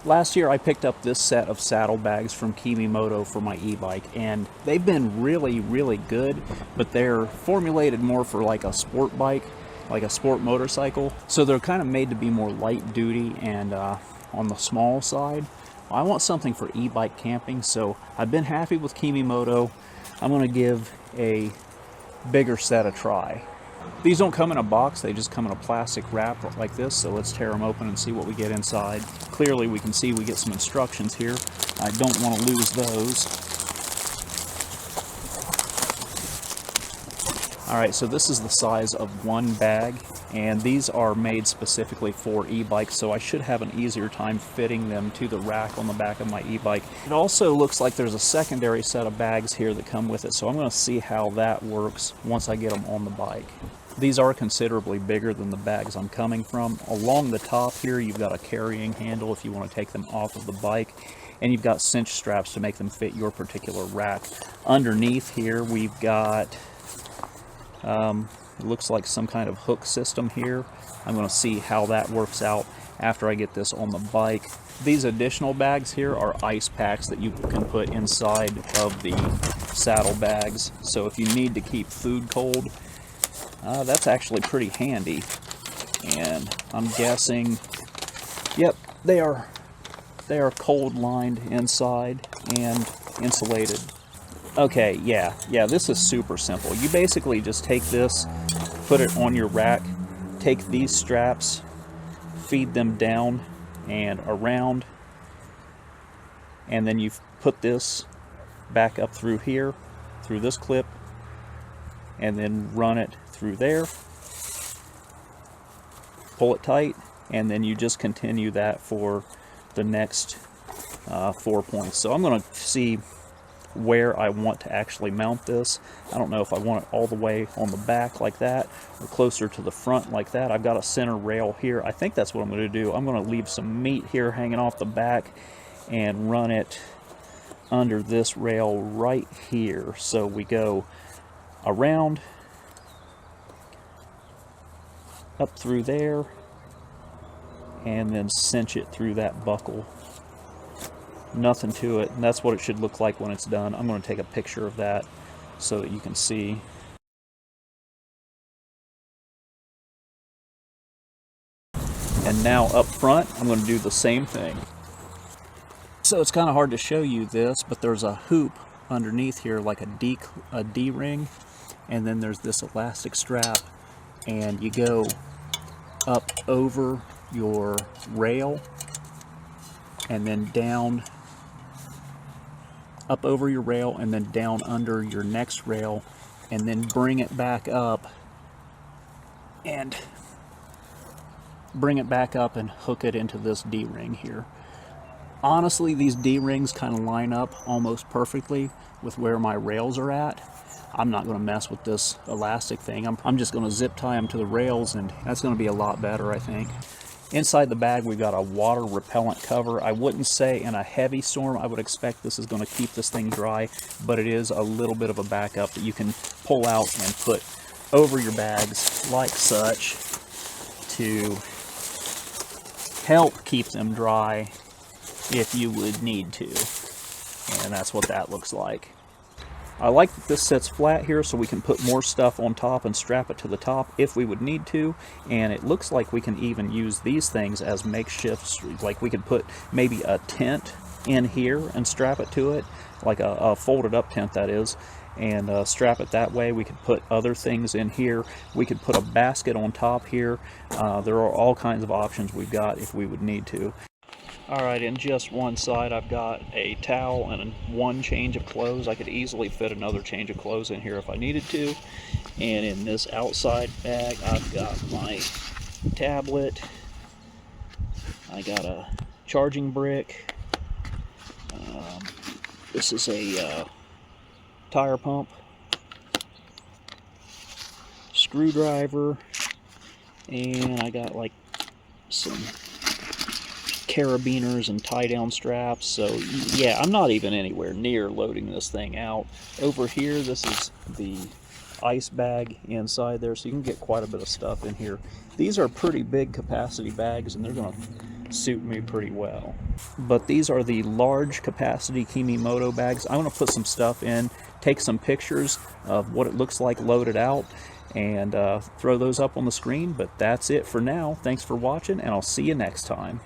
Last year I picked up this set of saddlebags from Kemimoto for my e-bike, and they've been really, really good, but they're formulated more for like a sport bike, like a sport motorcycle. So they're kind of made to be more light duty and on the small side. I want something for e-bike camping, so I've been happy with Kemimoto. I'm going to give a bigger set a try. These don't come in a box, they just come in a plastic wrap like this, so let's tear them open and see what we get inside. Clearly we can see we get some instructions here. I don't want to lose those. Alright, so this is the size of one bag, and these are made specifically for e-bikes, so I should have an easier time fitting them to the rack on the back of my e-bike. It also looks like there's a secondary set of bags here that come with it, so I'm going to see how that works once I get them on the bike. These are considerably bigger than the bags I'm coming from. Along the top here, you've got a carrying handle if you want to take them off of the bike, and you've got cinch straps to make them fit your particular rack. Underneath here, we've got it looks like some kind of hook system here. I'm going to see how that works out after I get this on the bike. These additional bags here are ice packs that you can put inside of the saddlebags. So if you need to keep food cold, that's actually pretty handy. And I'm guessing, yep, they are cold lined inside and insulated. Okay, yeah, this is super simple. You basically just take this, put it on your rack, take these straps, feed them down and around, and then you put this back up through here, through this clip, and then run it through there, pull it tight, and then you just continue that for the next 4 points. So I'm going to see where I want to actually mount this. I don't know if I want it all the way on the back like that or closer to the front like that. I've got a center rail here. I think that's what I'm going to do. I'm going to leave some meat here hanging off the back and run it under this rail right here. So we go around, up through there, and then cinch it through that buckle. Nothing to it, and that's what it should look like when it's done. I'm going to take a picture of that so that you can see. And now up front, I'm going to do the same thing. So it's kind of hard to show you this, but there's a hoop underneath here, like a D-ring, and then there's this elastic strap, and you go up over your rail and then down, up over your rail and then down under your next rail, and then bring it back up and hook it into this D-ring here. Honestly, these D-rings kind of line up almost perfectly with where my rails are at. I'm not going to mess with this elastic thing. I'm just going to zip tie them to the rails, and that's going to be a lot better, I think. Inside the bag, we've got a water repellent cover. I wouldn't say in a heavy storm I would expect this is going to keep this thing dry, but it is a little bit of a backup that you can pull out and put over your bags like such to help keep them dry if you would need to. And that's what that looks like. I like that this sits flat here so we can put more stuff on top and strap it to the top if we would need to. And it looks like we can even use these things as makeshifts. Like we could put maybe a tent in here and strap it to it, like a folded up tent that is, and strap it that way. We could put other things in here. We could put a basket on top here. There are all kinds of options we've got if we would need to. Alright, in just one side I've got a towel and one change of clothes. I could easily fit another change of clothes in here if I needed to. And in this outside bag I've got my tablet, I got a charging brick, this is a tire pump, screwdriver, and I got like some carabiners and tie-down straps. So yeah, I'm not even anywhere near loading this thing out. Over here, this is the ice bag inside there, so you can get quite a bit of stuff in here. These are pretty big capacity bags, and they're going to suit me pretty well. But these are the large capacity Kemimoto bags. I'm going to put some stuff in, take some pictures of what it looks like loaded out, and throw those up on the screen. But that's it for now. Thanks for watching, and I'll see you next time.